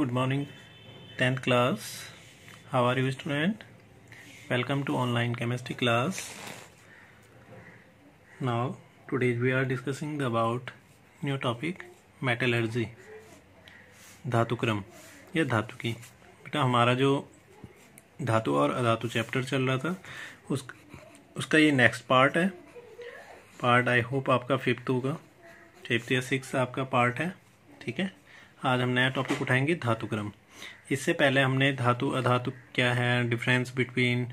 Good morning, 10th class. How are you, student? Welcome to online chemistry class. Now, today we are discussing about new topic metallurgy. धातु क्रम या धातु की। बेटा हमारा जो धातु और अधातु चैप्टर चल रहा था उसका ये नेक्स्ट पार्ट है। पार्ट आई होप आपका 5th होगा, 5th या 6th आपका पार्ट है। ठीक है, आज हम नया टॉपिक उठाएंगे धातु क्रम। इससे पहले हमने धातु अधातु क्या है, डिफरेंस बिटवीन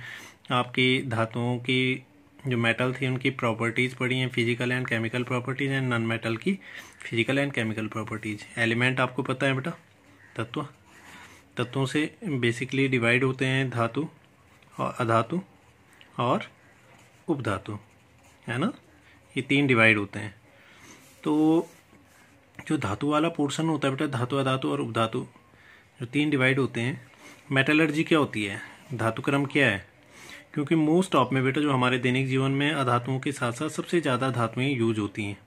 आपकी धातुओं की जो मेटल थी उनकी प्रॉपर्टीज़ पढ़ी हैं, physical and chemical properties and non metal की physical and chemical properties. Element आपको पता है बेटा, तत्वों से बेसिकली डिवाइड होते हैं धातु और अधातु और उपधातु, है ना। ये 3 डिवाइड होते हैं। तो जो धातु वाला पोर्शन होता है बेटा, धातु अधातु और उपधातु जो 3 डिवाइड होते हैं। मेटलर्जी क्या होती है, धातु क्रम क्या है, क्योंकि मोस्ट ऑफ में बेटा जो हमारे दैनिक जीवन में अधातुओं के साथ साथ सबसे ज़्यादा धातुएं यूज होती हैं।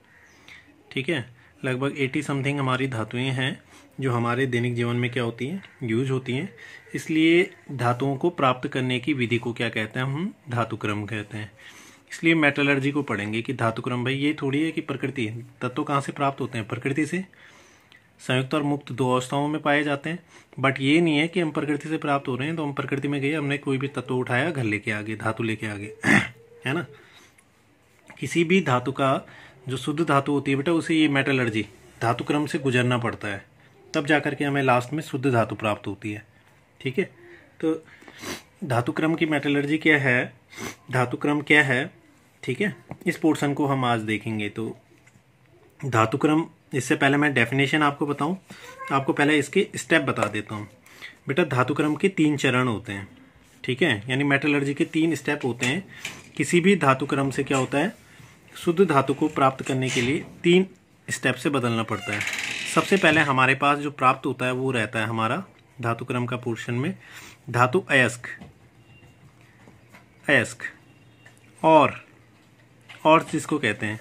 ठीक है, लगभग 80 समथिंग हमारी धातुएं हैं जो हमारे दैनिक जीवन में क्या होती हैं, यूज होती हैं। इसलिए धातुओं को प्राप्त करने की विधि को क्या कहते हैं, हम धातु क्रम कहते हैं। इसलिए मेटलर्जी को पढ़ेंगे कि धातु क्रम भाई ये थोड़ी है कि प्रकृति, तत्व कहाँ से प्राप्त होते हैं, प्रकृति से। संयुक्त और मुक्त 2 अवस्थाओं में पाए जाते हैं। बट ये नहीं है कि हम प्रकृति से प्राप्त हो रहे हैं तो हम प्रकृति में गए, हमने कोई भी तत्व उठाया, घर लेके आ गए, धातु लेके आ गए है ना। किसी भी धातु का जो शुद्ध धातु होती है बेटा उसे ये मेटलर्जी धातु क्रम से गुजरना पड़ता है, तब जाकर के हमें लास्ट में शुद्ध धातु प्राप्त होती है। ठीक है, तो धातु क्रम की मेटलर्जी क्या है, धातु क्रम क्या है, ठीक है, इस पोर्शन को हम आज देखेंगे। तो धातु क्रम, इससे पहले मैं डेफिनेशन आपको बताऊं, आपको पहले इसके स्टेप बता देता हूं। बेटा धातु क्रम के 3 चरण होते हैं। ठीक है, यानी मेटलर्जी के 3 स्टेप होते हैं। किसी भी धातु क्रम से क्या होता है, शुद्ध धातु को प्राप्त करने के लिए 3 स्टेप से बदलना पड़ता है। सबसे पहले हमारे पास जो प्राप्त होता है वो रहता है हमारा धातु क्रम का पोर्शन में धातु अयस्क और जिसको कहते हैं,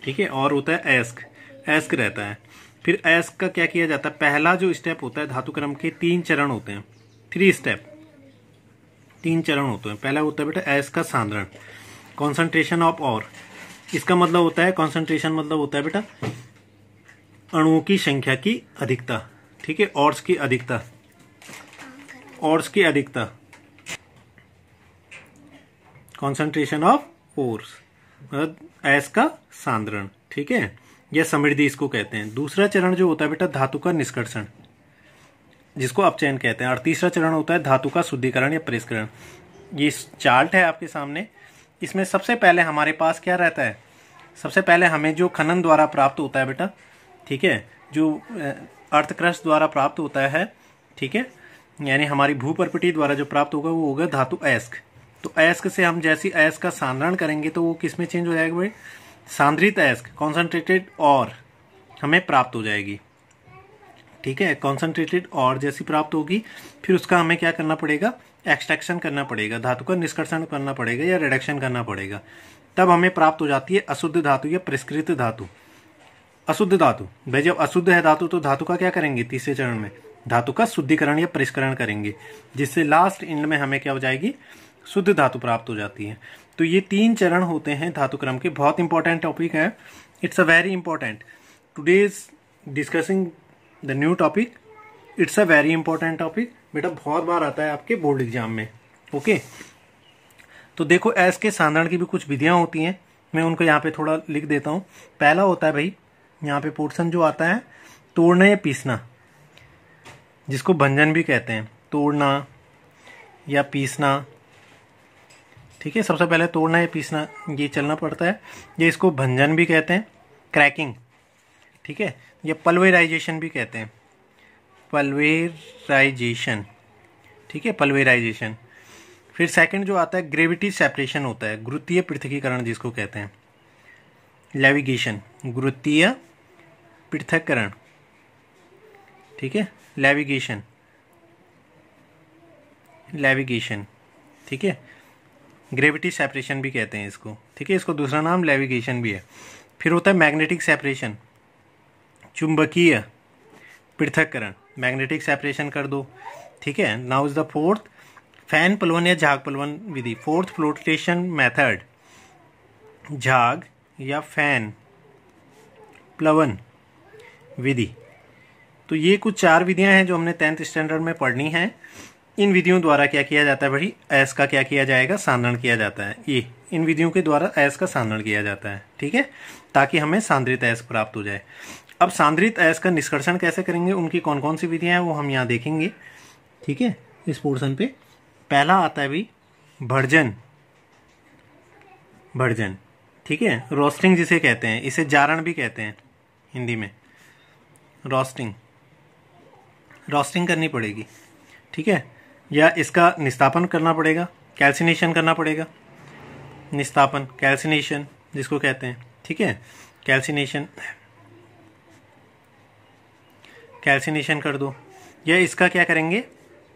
ठीक है, और होता है अयस्क रहता है। फिर अयस्क का क्या किया जाता है, पहला जो स्टेप होता है धातु क्रम के 3 चरण होते हैं, 3 स्टेप, 3 चरण होते हैं। पहला होता है बेटा अयस्क का सांद्रण, कॉन्सेंट्रेशन ऑफ और। इसका मतलब होता है, कॉन्सेंट्रेशन मतलब होता है बेटा अणुओं की संख्या की अधिकता। ठीक है, ऑर्स की अधिकता, कॉन्सेंट्रेशन ऑफ ओर्स मतलब अयस्क का सांद्रण। ठीक है, यह समृद्धि इसको कहते हैं। दूसरा चरण जो होता है बेटा धातु का निष्कर्षण, जिसको अपचयन कहते हैं। और तीसरा चरण होता है धातु का शुद्धिकरण या परिष्करण। ये चार्ट है आपके सामने। इसमें सबसे पहले हमारे पास क्या रहता है, सबसे पहले हमें जो खनन द्वारा प्राप्त होता है बेटा, ठीक है, जो अर्थक्रस्ट द्वारा प्राप्त होता है, ठीक है, यानी हमारी भूपर्पटी द्वारा जो प्राप्त होगा वो होगा धातु अयस्क। तो अयस्क से हम जैसे अयस्क का सांद्रण करेंगे तो वो किस में चेंज हो जाएगा भाई, सांद्रित अयस्क, कॉन्सेंट्रेटेड और हमें प्राप्त हो जाएगी। ठीक है, कॉन्सेंट्रेटेड और जैसी प्राप्त होगी फिर उसका हमें क्या करना पड़ेगा, एक्सट्रैक्शन करना पड़ेगा, धातु का निष्कर्षण करना पड़ेगा या रिडक्शन करना पड़ेगा। तब हमें प्राप्त हो जाती है अशुद्ध धातु या परिष्कृत धातु। अशुद्ध धातु भाई, जब अशुद्ध है धातु तो धातु का क्या करेंगे, तीसरे चरण में धातु का शुद्धिकरण या परिष्करण करेंगे, जिससे लास्ट एंड में हमें क्या हो जाएगी, शुद्ध धातु प्राप्त हो जाती है। तो ये 3 चरण होते हैं धातु क्रम के। बहुत इंपॉर्टेंट टॉपिक है, it's a very important. Today is discussing the new topic, it's a very important topic. बेटा बहुत बार आता है आपके बोर्ड एग्जाम में। ओके, तो देखो अयस्क के सांद्रण की भी कुछ विधियां होती हैं, मैं उनको यहाँ पे थोड़ा लिख देता हूँ। पहला होता है भाई, यहाँ पे पोर्शन जो आता है तोड़ना या पीसना, जिसको भंजन भी कहते हैं, तोड़ना या पीसना। ठीक है, सबसे पहले तोड़ना या पीसना ये चलना पड़ता है, ये इसको भंजन भी कहते हैं, क्रैकिंग। ठीक है, या पल्वेराइजेशन भी कहते हैं, पल्वेराइजेशन। ठीक है, पल्वेराइजेशन। फिर सेकंड जो आता है ग्रेविटी सेपरेशन होता है, गुरुत्वीय पृथकीकरण जिसको कहते हैं, लेविगेशन, गुरुत्वीय पृथक्करण। ठीक है, लेविगेशन। ठीक है, ग्रेविटी सेपरेशन भी कहते हैं इसको। ठीक है, इसको दूसरा नाम लेविगेशन भी है। फिर होता है मैग्नेटिक सेपरेशन, चुंबकीय पृथक्करण, मैग्नेटिक सेपरेशन कर दो, ठीक है। नाउ इज द फोर्थ फैन प्लवन या झाग प्लवन विधि, फोर्थ फ्लोटेशन मेथड, झाग या फैन प्लवन विधि। तो ये कुछ 4 विधियां हैं जो हमने 10th स्टैंडर्ड में पढ़नी है। इन विधियों द्वारा क्या किया जाता है भाई, अयस्क का क्या किया जाएगा, सांद्रण किया जाता है। ये इन विधियों के द्वारा अयस्क का सांद्रण किया जाता है, ठीक है, ताकि हमें सांद्रित अयस्क प्राप्त हो जाए। अब सांद्रित अयस्क का निष्कर्षण कैसे करेंगे, उनकी कौन कौन सी विधियां हैं वो हम यहाँ देखेंगे, ठीक है, इस पोर्शन पे। पहला आता है भाई भर्जन, भर्जन, ठीक है, रोस्टिंग जिसे कहते हैं, इसे जारण भी कहते हैं हिंदी में, रोस्टिंग, रोस्टिंग करनी पड़ेगी, ठीक है, या इसका निस्तापन करना पड़ेगा, कैल्सिनेशन करना पड़ेगा, निस्तापन, कैल्सिनेशन जिसको कहते हैं, ठीक है, कैल्सिनेशन, कैल्सिनेशन कर दो, या इसका क्या करेंगे,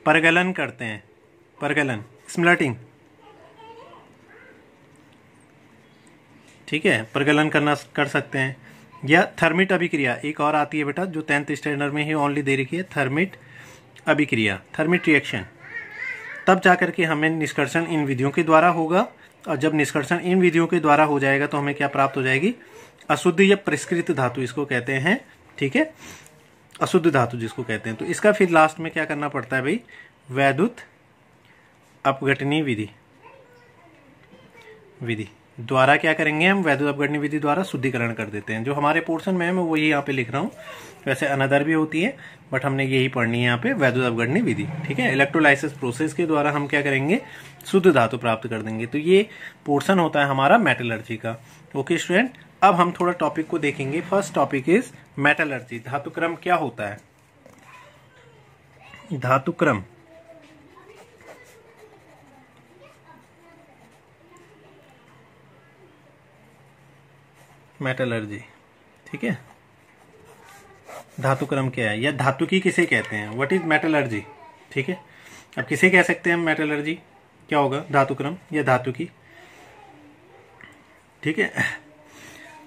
परगलन करते हैं, परगलन, स्मलटिंग, ठीक है, परगलन करना कर सकते हैं, या थर्मिट अभिक्रिया, एक और आती है बेटा जो 10th स्टैंडर्ड में ही ओनली दे रखी है, थर्मिट अभिक्रिया, थर्मिट रिएक्शन। तब जाकर के हमें निष्कर्षण इन विधियों के द्वारा होगा, और जब निष्कर्षण इन विधियों के द्वारा हो जाएगा तो हमें क्या प्राप्त हो जाएगी, अशुद्ध या परिष्कृत धातु इसको कहते हैं, ठीक है, अशुद्ध धातु जिसको कहते हैं। तो इसका फिर लास्ट में क्या करना पड़ता है भाई, वैद्युत अपघटनी विधि, विधि द्वारा क्या करेंगे हम, वैद्युत अपघटनी विधि द्वारा शुद्धिकरण कर देते हैं। जो हमारे पोर्शन में है मैं वही यहाँ पे लिख रहा हूँ, वैसे अनदर भी होती है बट हमने यही पढ़नी है यहाँ पे, वैद्युत अपघटनी विधि, ठीक है। इलेक्ट्रोलाइसिस प्रोसेस के द्वारा हम क्या करेंगे, शुद्ध धातु प्राप्त कर देंगे। तो ये पोर्शन होता है हमारा मेटलर्जी का। ओके स्टूडेंट, अब हम थोड़ा टॉपिक को देखेंगे। First topic is metallurgy. धातुक्रम क्या होता है, धातुक्रम, मेटलर्जी, ठीक है, धातुक्रम क्या है या धातुकी किसे कहते हैं, व्हाट इज मेटलर्जी, ठीक है। अब किसे कह सकते हैं हम मेटलर्जी, क्या होगा, धातुक्रम या धातुकी, ठीक है।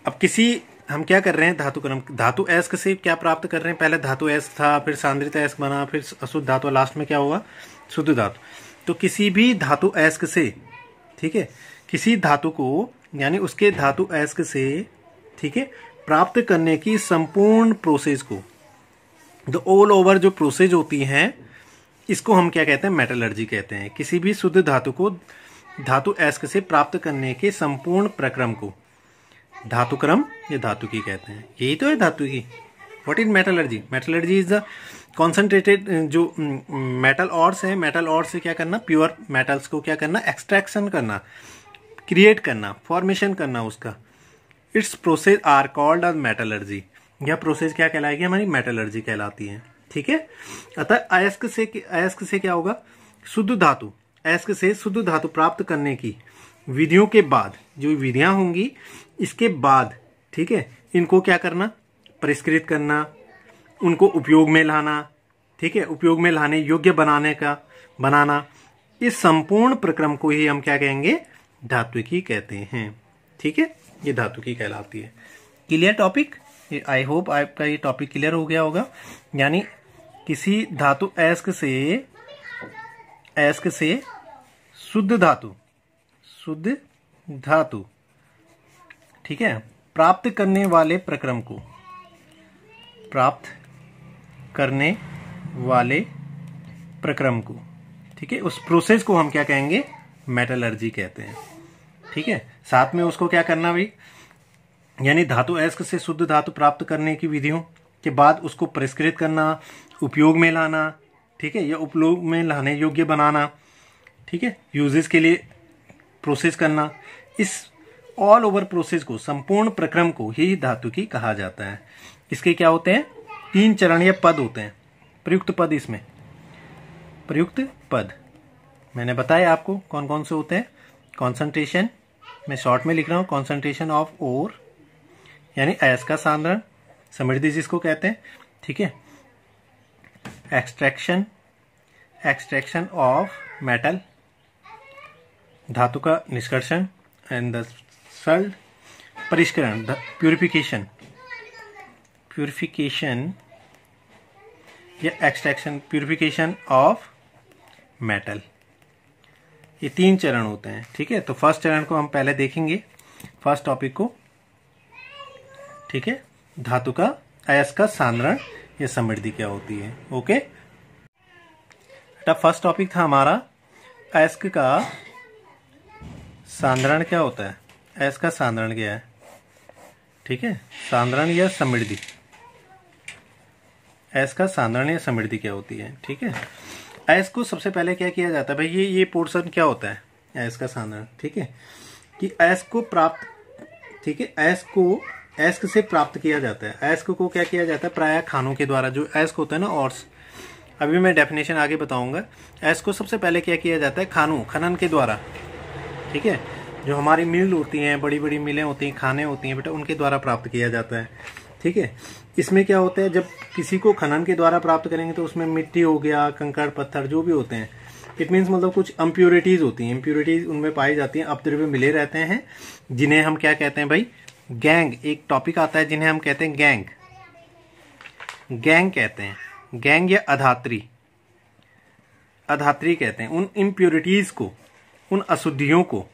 अब किसी हम क्या कर रहे हैं, धातुक्रम, धातु अयस्क से क्या प्राप्त कर रहे हैं, पहले धातु अयस्क था, फिर सांद्रित अयस्क बना, फिर अशुद्ध धातु, लास्ट में क्या हुआ, शुद्ध धातु। तो किसी भी धातु अयस्क से, ठीक है, किसी धातु को यानी उसके धातु अयस्क से, ठीक है, प्राप्त करने की संपूर्ण प्रोसेस को, द ऑल ओवर जो प्रोसेस होती हैं, इसको हम क्या कहते हैं, मेटलर्जी कहते हैं। किसी भी शुद्ध धातु को धातु अयस्क से प्राप्त करने के संपूर्ण प्रक्रम को धातुक्रम या धातुकी कहते हैं। यही तो है धातुकी। What is metallurgy, metallurgy is the concentrated, जो मेटल ऑर्स है, मेटल ऑर्स से क्या करना, प्योर मेटल्स को क्या करना, एक्सट्रैक्शन करना, क्रिएट करना, फॉर्मेशन करना उसका। It's process are called as metallurgy. यह प्रोसेस क्या कहलाएगी, हमारी मेटलर्जी कहलाती है, ठीक है। अतः अयस्क से क्या होगा, शुद्ध धातु, अयस्क से शुद्ध धातु प्राप्त करने की विधियों के बाद, जो विधियां होंगी इसके बाद, ठीक है, इनको क्या करना, परिष्कृत करना, उनको उपयोग में लाना, ठीक है, उपयोग में लाने योग्य बनाना, इस संपूर्ण प्रक्रम को ही हम क्या कहेंगे, धातुकी कहते हैं, ठीक है। ये धातुकी कहलाती है। क्लियर टॉपिक, आई होप आपका ये टॉपिक क्लियर हो गया होगा। यानी किसी धातु अयस्क से शुद्ध धातु, ठीक है, प्राप्त करने वाले प्रक्रम को, प्राप्त करने वाले प्रक्रम को, ठीक है, उस प्रोसेस को हम क्या कहेंगे, मेटलर्जी कहते हैं, ठीक है। साथ में उसको क्या करना भाई, यानी धातु अयस्क से शुद्ध धातु प्राप्त करने की विधियों के बाद उसको परिष्कृत करना, उपयोग में लाना, ठीक है, या उपयोग में लाने योग्य बनाना, ठीक है, यूजेस के लिए प्रोसेस करना। इस ऑल ओवर प्रोसेस को, संपूर्ण प्रक्रम को ही धातुकी कहा जाता है। इसके क्या होते हैं, 3 चरण या पद होते हैं, प्रयुक्त पद। इसमें प्रयुक्त पद मैंने बताया आपको कौन कौन से होते हैं। कॉन्सेंट्रेशन, मैं शॉर्ट में लिख रहा हूं, कॉन्सेंट्रेशन ऑफ ओर यानी अयस्क का सांद्रण, समृद्धि जिसको कहते हैं, ठीक है। एक्सट्रैक्शन ऑफ मेटल, धातु का निष्कर्षण, एंड द थर्ड प्यूरिफिकेशन या एक्सट्रैक्शन प्यूरिफिकेशन ऑफ मेटल। ये 3 चरण होते हैं, ठीक है। तो फर्स्ट चरण को हम पहले देखेंगे, फर्स्ट टॉपिक को, ठीक है। धातु का अयस्क का सांद्रण या समृद्धि क्या होती है, ओके। बेटा फर्स्ट टॉपिक था हमारा अयस्क का सांद्रण क्या होता है, अयस्क का सांद्रण क्या है, ठीक है। सांद्रण या समृद्धि, अयस्क का सांद्रण या समृद्धि क्या होती है, ठीक है। अयस्क को सबसे पहले क्या किया जाता है भाई, ये पोर्शन क्या होता है अयस्क का सांद्रण, ठीक है, कि अयस्क को प्राप्त, ठीक है, अयस्क से प्राप्त किया जाता है। अयस्क को क्या किया जाता है, प्रायः खानों के द्वारा, जो अयस्क होता है ना ऑर्स, अभी मैं डेफिनेशन आगे बताऊंगा। अयस्क को सबसे पहले क्या किया जाता है, खनन के द्वारा, ठीक है। जो हमारी मिल होती हैं, बड़ी बड़ी मिलें होती हैं, खाने होती हैं बेटा, उनके द्वारा प्राप्त किया जाता है, ठीक है। इसमें क्या होता है, जब किसी को खनन के द्वारा प्राप्त करेंगे तो उसमें मिट्टी हो गया, कंकड़ पत्थर जो भी होते हैं, इट मीन्स मतलब कुछ इम्प्योरिटीज होती हैं, इम्प्योरिटीज उनमें पाई जाती हैं, अपद्रव्य मिले रहते हैं, जिन्हें हम क्या कहते हैं भाई, गैंग। एक टॉपिक आता है जिन्हें हम कहते हैं गैंग, गैंग कहते हैं, गैंग या अधात्री, अधात्री कहते हैं उन इम्प्योरिटीज को, उन अशुद्धियों को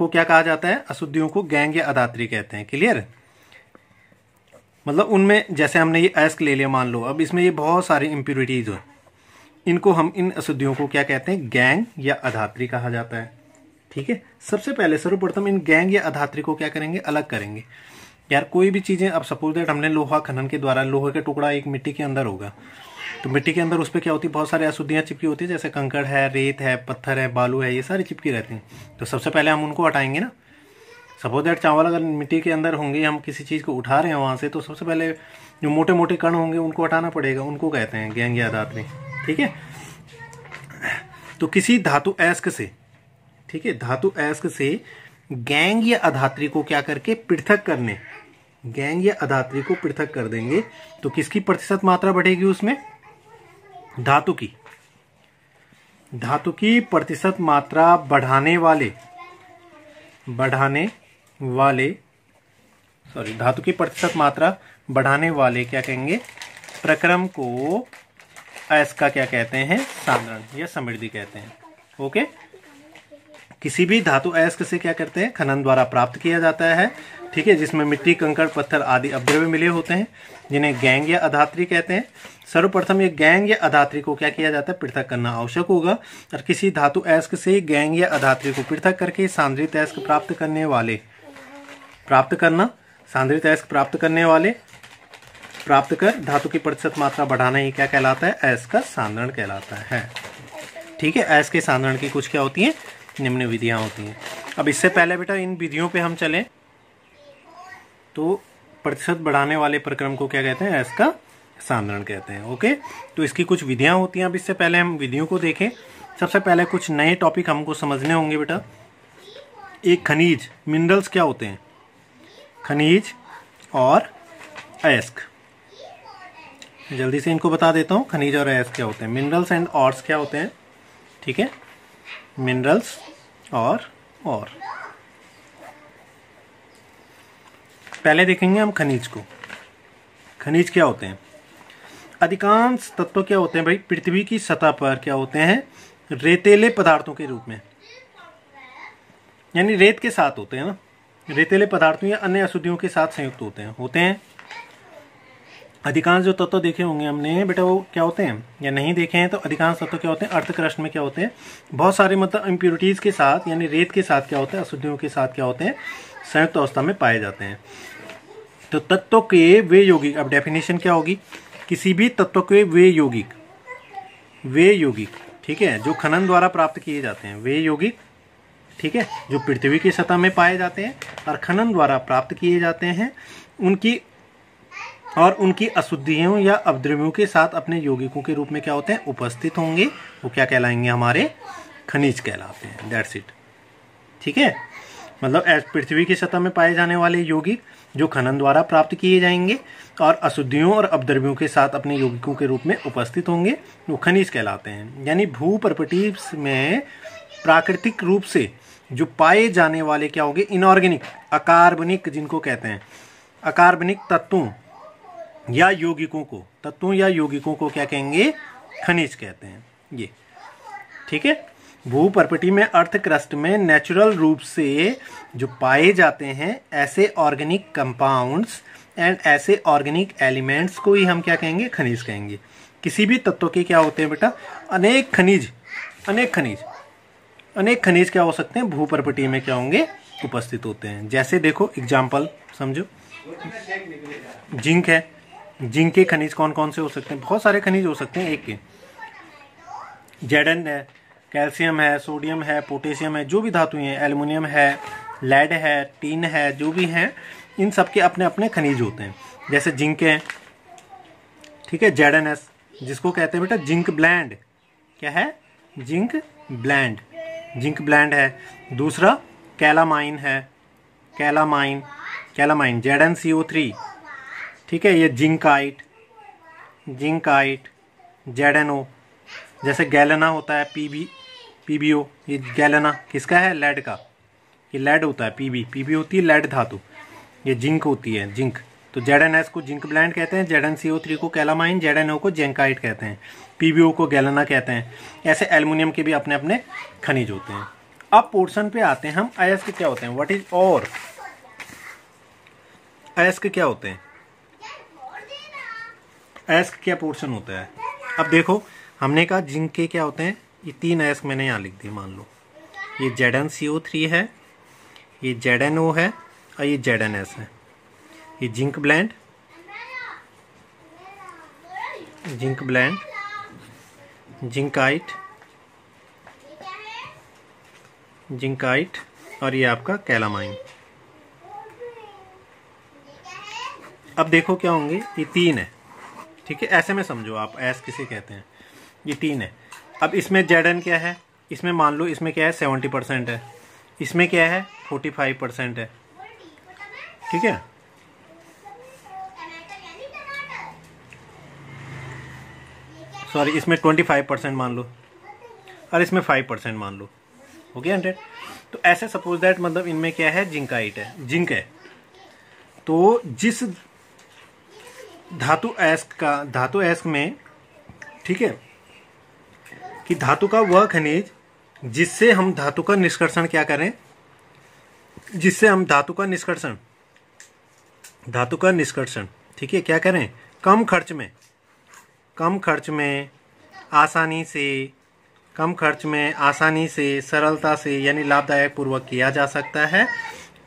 क्या कहा जाता है, अशुद्धियों को गैंग या अधात्री कहते हैं, क्लियर। मतलब उनमें जैसे हमने ये अयस्क ले लिया मान लो, अब इसमें ये बहुत सारी इम्प्योरिटीज हो, इनको हम, इन अशुद्धियों को क्या कहते हैं, गैंग या अधात्री कहा जाता है, ठीक है। सबसे पहले सर्वप्रथम इन गैंग या अधात्री को क्या करेंगे, अलग करेंगे। यार कोई भी चीजें, अब सपोज दैट हमने लोहा खनन के द्वारा, लोहे का टुकड़ा एक मिट्टी के अंदर होगा, तो मिट्टी के अंदर उस पर क्या होती है, बहुत सारी अशुद्धियां चिपकी होती है, जैसे कंकड़ है, रेत है, पत्थर है, बालू है, ये सारी चिपकी रहती हैं। तो सबसे पहले हम उनको हटाएंगे ना। सपोज दैट चावल अगर मिट्टी के अंदर होंगे, हम किसी चीज को उठा रहे हैं वहां से, तो सबसे पहले जो मोटे मोटे कण होंगे उनको हटाना पड़ेगा, उनको कहते हैं गैंग या अधात्री, ठीक है। तो किसी धातु अयस्क से, ठीक है, धातु अयस्क से गैंग या अधात्री को क्या करके पृथक करने, गैंग या अधात्री को पृथक कर देंगे, तो किसकी प्रतिशत मात्रा बढ़ेगी उसमें, धातु की प्रतिशत मात्रा बढ़ाने वाले धातु की प्रतिशत मात्रा बढ़ाने वाले क्या कहेंगे, प्रक्रम को अयस्क का क्या कहते हैं, सांद्रण या समृद्धि कहते हैं, ओके। किसी भी धातु अयस्क से क्या करते हैं, खनन द्वारा प्राप्त किया जाता है, ठीक है, जिसमें मिट्टी, कंकड़, पत्थर आदि अपद्रव्य मिले होते हैं, जिन्हें गैंग या अधात्री कहते हैं। सर्वप्रथम ये गैंग या अधात्री को क्या किया जाता है, पृथक करना आवश्यक होगा, और किसी धातु अयस्क से गैंग या अधात्री को पृथक करके सांद्रित अयस्क प्राप्त करने वाले प्राप्त कर धातु की प्रतिशत मात्रा बढ़ाना ही क्या कहलाता है, अयस्क का सांद्रण कहलाता है, ठीक है। अयस्क के सांद्रण की कुछ क्या होती है, निम्न विधियां होती हैं। अब इससे पहले बेटा इन विधियों पे हम चलें, तो प्रतिशत बढ़ाने वाले प्रक्रम को क्या कहते हैं, अयस्क का सांद्रण कहते हैं, ओके। तो इसकी कुछ विधियां होती हैं। अब इससे पहले हम विधियों को देखें, सबसे पहले कुछ नए टॉपिक हमको समझने होंगे बेटा। एक खनिज, मिनरल्स क्या होते हैं, खनिज और अयस्क, जल्दी से इनको बता देता हूं, खनिज और अयस्क क्या होते हैं, मिनरल्स एंड ऑर्स क्या होते हैं, ठीक है, मिनरल्स और पहले देखेंगे हम खनिज को। खनिज क्या होते हैं, अधिकांश तत्व क्या होते हैं भाई, पृथ्वी की सतह पर क्या होते हैं, रेतीले पदार्थों के रूप में, यानी रेत के साथ होते हैं ना, रेतीले पदार्थों या अन्य अशुद्धियों के साथ संयुक्त होते हैं। अधिकांश जो तत्व देखे होंगे हमने बेटा, वो क्या होते हैं, या नहीं देखे हैं तो अधिकांश तत्व क्या होते हैं, अर्थ क्रस्ट में क्या होते हैं, बहुत सारे मतलब इम्प्योरिटीज के साथ, यानी रेत के साथ क्या होता है, अशुद्धियों के साथ क्या होते हैं, संयुक्त अवस्था में पाए जाते हैं। तो तत्व के वे यौगिक, अब डेफिनेशन क्या होगी, किसी भी तत्व के वे यौगिक, ठीक है, जो खनन द्वारा प्राप्त किए जाते हैं, वे यौगिक, ठीक है, जो पृथ्वी की सतह में पाए जाते हैं और खनन द्वारा प्राप्त किए जाते हैं, उनकी अशुद्धियों या अपद्रव्यों के साथ अपने यौगिकों के रूप में क्या होते हैं, उपस्थित होंगे, वो क्या कहलाएंगे, हमारे खनिज कहलाते हैं, दैट्स इट, ठीक है। मतलब पृथ्वी की सतह में पाए जाने वाले यौगिक जो खनन द्वारा प्राप्त किए जाएंगे और अशुद्धियों और अपद्रव्यों के साथ अपने यौगिकों के रूप में उपस्थित होंगे, वो खनिज कहलाते हैं। यानी भू प्रॉपर्टीज में प्राकृतिक रूप से जो पाए जाने वाले क्या होंगे, इनऑर्गेनिक, अकार्बनिक, जिनको कहते हैं अकार्बनिक तत्वों या यौगिकों को, तत्वों या यौगिकों को क्या कहेंगे? खनिज कहते हैं ये। ठीक है। भूपर्पटी में अर्थ क्रस्ट में नेचुरल रूप से जो पाए जाते हैं ऐसे ऑर्गेनिक कंपाउंड्स एंड ऐसे ऑर्गेनिक एलिमेंट्स को ही हम क्या कहेंगे? खनिज कहेंगे। किसी भी तत्व के क्या होते हैं बेटा? अनेक खनिज, अनेक खनिज, अनेक खनिज क्या हो सकते हैं? भूपर्पटी में क्या होंगे? उपस्थित होते हैं। जैसे देखो एग्जाम्पल समझो, जिंक है, जिंक के खनिज कौन कौन से हो सकते हैं? बहुत सारे खनिज हो सकते हैं एक के। जेडन है, कैल्शियम है, सोडियम है, पोटेशियम है, जो भी धातुएं हैं, एल्युमिनियम है, लेड है, टीन है, जो भी हैं, इन सब के अपने अपने खनिज होते हैं। जैसे जिंक है, ठीक है, जेडएनएस जिसको कहते हैं बेटा जिंक ब्लेंड। क्या है? जिंक ब्लेंड, जिंक ब्लेंड है। दूसरा कैलामाइन है, कैलामाइन, कैलामाइन ZnCO3, ठीक है, ये जिंकाइट, जिंकाइट, ZnO। जैसे गैलेना होता है PbO, ये गैलेना किसका है? लेड का, ये लेड होता है। Pb होती है लेड धातु, ये जिंक होती है, जिंक। तो ZnS को जिंक ब्लेंड कहते हैं, ZnCO3 को कैलामाइन, ZnO को जिंकाइट कहते हैं, PbO को गैलेना कहते हैं। ऐसे एल्युमिनियम के भी अपने अपने खनिज होते हैं। अब पोर्शन पे आते हैं हम। अयस्क क्या होते हैं? व्हाट इज और? अयस्क क्या होते हैं? अयस्क क्या पोर्शन होता है? अब देखो, हमने कहा जिंक के क्या होते हैं? ये 3 अयस्क मैंने यहाँ लिख दिए। मान लो ये ZnCO3 है, ये ZnO है और ये ZnS है। ये zinc blende, zinc blende, zincite, zincite और ये आपका कैलामाइन। अब देखो क्या होंगे? ये 3 है, ठीक है, ऐसे में समझो आप अयस्क किसे कहते हैं। ये 3 है। अब इसमें Zn क्या है? इसमें मान लो इसमें क्या है? 70% है। इसमें क्या है? 45% है। ठीक है। सॉरी, इसमें 25% मान लो और इसमें 5% मान लो, हो गया 100। तो ऐसे सपोज दैट, मतलब इनमें क्या है? जिंकाइट है, जिंक है। तो जिस धातु अयस्क का, धातु अयस्क में, ठीक है, कि धातु का वह खनिज जिससे हम धातु का निष्कर्षण क्या करें, जिससे हम धातु का निष्कर्षण, धातु का निष्कर्षण, ठीक है, क्या करें? कम खर्च में, कम खर्च में, आसानी से, कम खर्च में, आसानी से, सरलता से, यानी लाभदायक पूर्वक किया जा सकता है।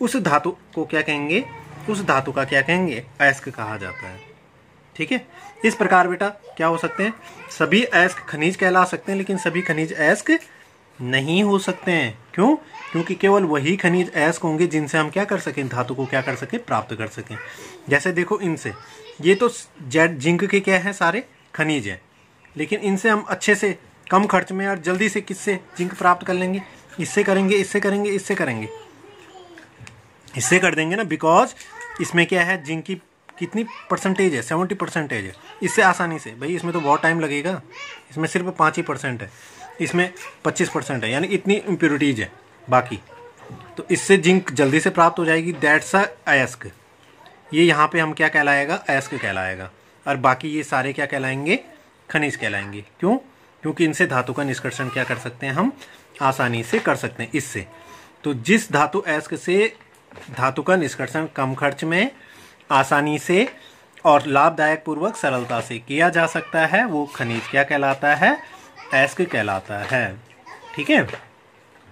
उस धातु को क्या कहेंगे? उस धातु का क्या कहेंगे? अयस्क कहा जाता है। ठीक है। इस प्रकार बेटा क्या हो सकते हैं? सभी अयस्क खनिज कहला सकते हैं, लेकिन सभी खनिज अयस्क नहीं हो सकते हैं। क्यों? क्योंकि केवल वही खनिज अयस्क होंगे जिनसे हम क्या कर सकें? धातु को क्या कर सकें? प्राप्त कर सकें। जैसे देखो इनसे, ये तो जिंक के क्या है? सारे खनिज हैं, लेकिन इनसे हम अच्छे से, कम खर्च में और जल्दी से किससे जिंक प्राप्त कर लेंगे? इससे करेंगे, इससे करेंगे, इससे करेंगे, इससे कर देंगे ना, बिकॉज इसमें क्या है? जिंक की कितनी परसेंटेज है? 70% है। इससे आसानी से, भाई इसमें तो बहुत टाइम लगेगा, इसमें सिर्फ 5% है, इसमें 25% है, यानी इतनी इम्प्योरिटीज है बाकी। तो इससे जिंक जल्दी से प्राप्त हो जाएगी, दैट्स अ अयस्क। ये यहाँ पे हम क्या कहलाएगा? अयस्क कहलाएगा। और बाकी ये सारे क्या कहलाएंगे? खनिज कहलाएंगे। क्यों? क्योंकि इनसे धातु का निष्कर्षण क्या कर सकते हैं? हम आसानी से कर सकते हैं इससे। तो जिस धातु अयस्क से धातु का निष्कर्षण कम खर्च में, आसानी से और लाभदायक पूर्वक सरलता से किया जा सकता है, वो खनिज क्या कहलाता है? अयस्क कहलाता है। ठीक है।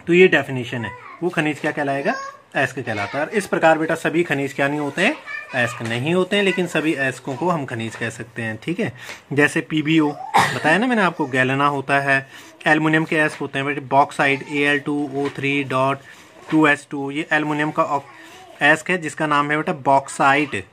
तो ये डेफिनेशन है, वो खनिज क्या कहलाएगा? अयस्क कहलाता है। इस प्रकार बेटा सभी खनिज क्या नहीं होते हैं? अयस्क नहीं होते हैं, लेकिन सभी अयस्कों को हम खनिज कह सकते हैं। ठीक है। जैसे PbO बताया ना मैंने आपको, गैलेना होता है। एल्युमिनियम के अयस्क होते हैं बेटे बॉक्साइड Al2O3.2S2, ये एल्युमिनियम का अयस्क है जिसका नाम है बेटा बॉक्साइट,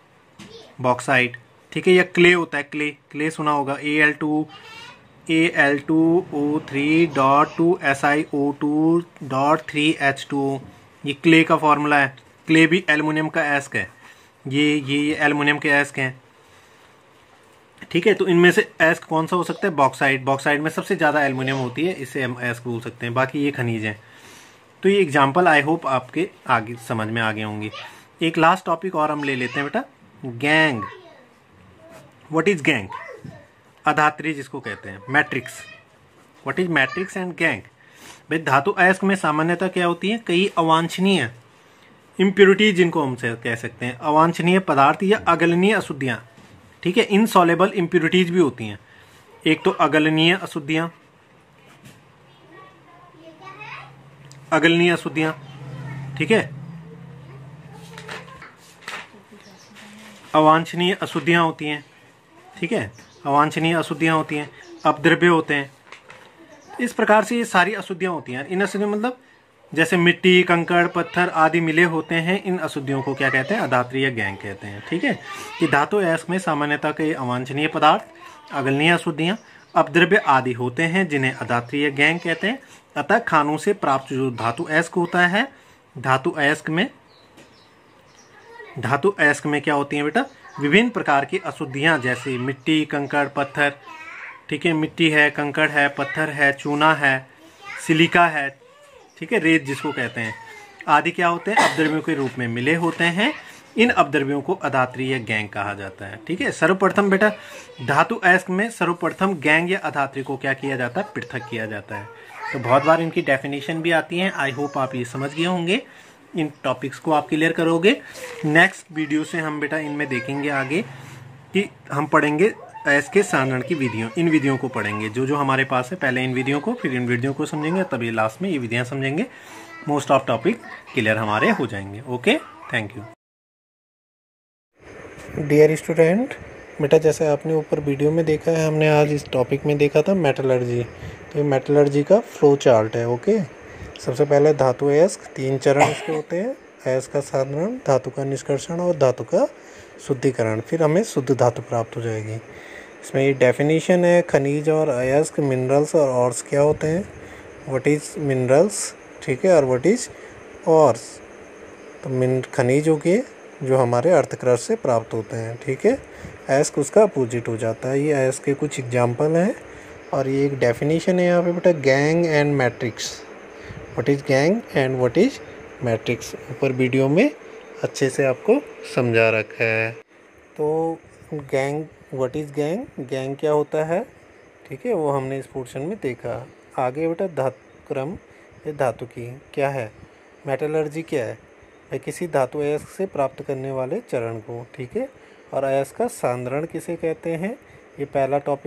बॉक्साइट। ठीक है। या क्ले होता है, क्ले सुना होगा, Al2O3.2SiO2.3H2, ये क्ले का फॉर्मूला है। क्ले भी एल्युमिनियम का अयस्क है। ये एल्युमिनियम के अयस्क हैं। ठीक है। तो इनमें से अयस्क कौन सा हो सकता है? बॉक्साइट। बॉक्साइट में सबसे ज्यादा एल्युमिनियम होती है, इससे हम अयस्क बोल सकते हैं। बाकी ये खनिज हैं। तो ये एग्जाम्पल आई होप आपके आगे समझ में आ गए होंगे। एक लास्ट टॉपिक और हम ले लेते हैं बेटा, गैंग। What is gangue? अधात्री जिसको कहते हैं, matrix. What is matrix and gangue? भाई धातु अयस्क में सामान्यतः क्या होती है? कई अवांछनीय इम्प्योरिटी, जिनको हम कह सकते हैं अवांछनीय पदार्थ या अगलनीय अशुद्धियां, ठीक है, इनसॉलेबल इम्प्योरिटीज भी होती हैं। एक तो अगलनीय अशुद्धियां, ठीक है, अवांछनीय अशुद्धियां होती हैं, ठीक है, अवांछनीय अशुद्धियां होती हैं, अपद्रव्य होते हैं। इस प्रकार से ये सारी अशुद्धियां होती हैं। इन अशुद्धियों मतलब जैसे मिट्टी, कंकड़, पत्थर आदि मिले होते हैं, इन अशुद्धियों को क्या कहते हैं? अधात्री या गैंग कहते हैं, ठीक है। कि धातु अयस्क में सामान्यतः कई अवांछनीय पदार्थ, अगलनीय अशुद्धियां, अपद्रव्य आदि होते हैं, जिन्हें अधात्री या गैंग कहते हैं। अतः खानों से प्राप्त जो धातु अयस्क होता है, धातु अयस्क में क्या होती हैं बेटा? विभिन्न प्रकार की अशुद्धियां, जैसे मिट्टी, कंकड़, पत्थर, ठीक है, मिट्टी है, कंकड़ है, पत्थर है, चूना है, सिलिका है, ठीक है, रेत जिसको कहते हैं, आदि क्या होते हैं? अपद्रव्यों के रूप में मिले होते हैं। इन अपद्रव्यों को अधात्री या गैंग कहा जाता है, ठीक है। सर्वप्रथम बेटा धातु अयस्क में सर्वप्रथम गैंग या अधात्री को क्या किया जाता है? पृथक किया जाता है। तो बहुत बार इनकी डेफिनेशन भी आती है। आई होप आप ये समझ गए होंगे, इन टॉपिक्स को आप क्लियर करोगे। नेक्स्ट वीडियो से हम बेटा इनमें देखेंगे आगे कि हम पढ़ेंगे अयस्क के सांद्रण की विधियों, इन विधियों को पढ़ेंगे जो हमारे पास है। पहले इन विधियों को, फिर इन विधियों को समझेंगे, तभी लास्ट में ये विधियां समझेंगे। मोस्ट ऑफ टॉपिक क्लियर हमारे हो जाएंगे। Okay, thank you. Dear student, बेटा जैसे आपने ऊपर वीडियो में देखा है, हमने आज इस टॉपिक में देखा था मेटलर्जी। तो ये मेटलर्जी का फ्लो चार्ट है। ओके, सबसे पहले धातु अयस्क, 3 चरण इसके होते हैं: अयस्क का सांद्रण, धातु का निष्कर्षण और धातु का शुद्धिकरण। फिर हमें शुद्ध धातु प्राप्त हो जाएगी। इसमें ये डेफिनेशन है, खनिज और अयस्क, मिनरल्स और ऑर्स क्या होते हैं, व्हाट इज़ मिनरल्स, ठीक है, और व्हाट इज़ ऑर्स। तो खनिज हो गए जो हमारे अर्थक्रस्ट से प्राप्त होते हैं, ठीक है। अयस्क उसका अपोजिट हो जाता है। ये अयस्क के कुछ एग्जाम्पल हैं और ये एक डेफिनेशन है यहाँ पे बेटा, gang and matrix. What is gang and what is matrix ऊपर वीडियो में अच्छे से आपको समझा रखा है। तो gang, what is gang, gang क्या होता है, ठीक है, वो हमने इस पोर्शन में देखा। आगे बेटा धातु क्रम, ये धातु की क्या है, मेटलर्जी क्या है, किसी धातु अयस्क से प्राप्त करने वाले चरण को, ठीक है। और अयस्क का सांद्रण किसे कहते हैं, ये पहला टॉपिक